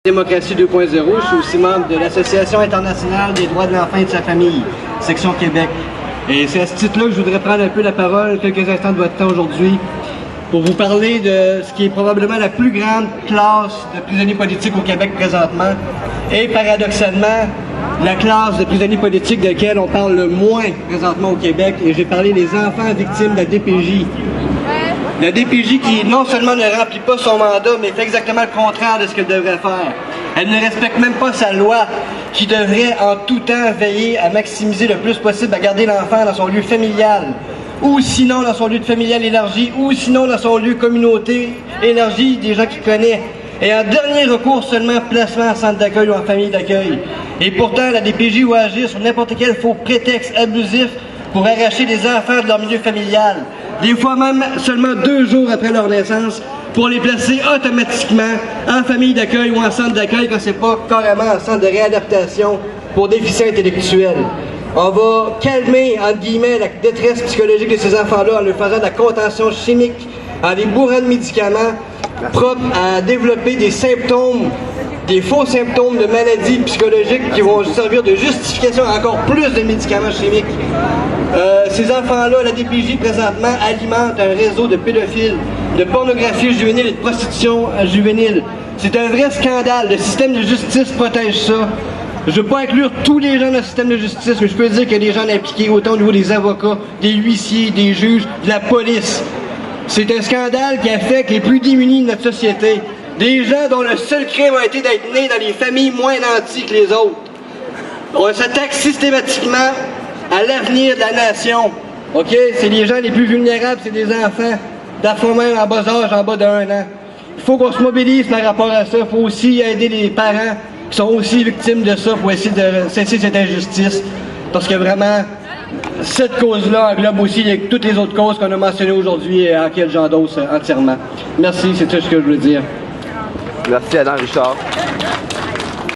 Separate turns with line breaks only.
Démocratie 2.0, je suis aussi membre de l'Association internationale des droits de l'enfant et de sa famille, section Québec. Et c'est à ce titre-là que je voudrais prendre un peu la parole, quelques instants de votre temps aujourd'hui, pour vous parler de ce qui est probablement la plus grande classe de prisonniers politiques au Québec présentement, et paradoxalement, la classe de prisonniers politiques de laquelle on parle le moins présentement au Québec, et j'ai parlé des enfants victimes de la DPJ. La DPJ qui non seulement ne remplit pas son mandat, mais fait exactement le contraire de ce qu'elle devrait faire. Elle ne respecte même pas sa loi, qui devrait en tout temps veiller à maximiser le plus possible à garder l'enfant dans son lieu familial, ou sinon dans son lieu de familial élargi, ou sinon dans son lieu communauté élargi des gens qu'il connaît. Et en dernier recours seulement placement en centre d'accueil ou en famille d'accueil. Et pourtant, la DPJ va agir sur n'importe quel faux prétexte abusif pour arracher des enfants de leur milieu familial, des fois même seulement 2 jours après leur naissance, pour les placer automatiquement en famille d'accueil ou en centre d'accueil quand c'est pas carrément en centre de réadaptation pour déficients intellectuels. On va calmer, entre guillemets, la détresse psychologique de ces enfants-là en leur faisant de la contention chimique, en les bourrant de médicaments propres à développer des symptômes, des faux symptômes de maladies psychologiques qui vont servir de justification à encore plus de médicaments chimiques. Ces enfants-là, la DPJ présentement alimente un réseau de pédophiles, de pornographie juvénile et de prostitution juvénile. C'est un vrai scandale. Le système de justice protège ça. Je ne veux pas inclure tous les gens dans le système de justice, mais je peux dire qu'il y a des gens impliqués autant au niveau des avocats, des huissiers, des juges, de la police. C'est un scandale qui affecte les plus démunis de notre société. Des gens dont le seul crime a été d'être nés dans les familles moins nanties que les autres. On s'attaque systématiquement à l'avenir de la nation. OK? C'est les gens les plus vulnérables, c'est des enfants, parfois même en bas âge, en bas d'1 an. Il faut qu'on se mobilise par rapport à ça. Il faut aussi aider les parents qui sont aussi victimes de ça pour essayer de cesser cette injustice. Parce que vraiment, cette cause-là englobe aussi toutes les autres causes qu'on a mentionnées aujourd'hui et en quel j'endosse entièrement. Merci, c'est tout ce que je veux dire.
Merci Adam Richard.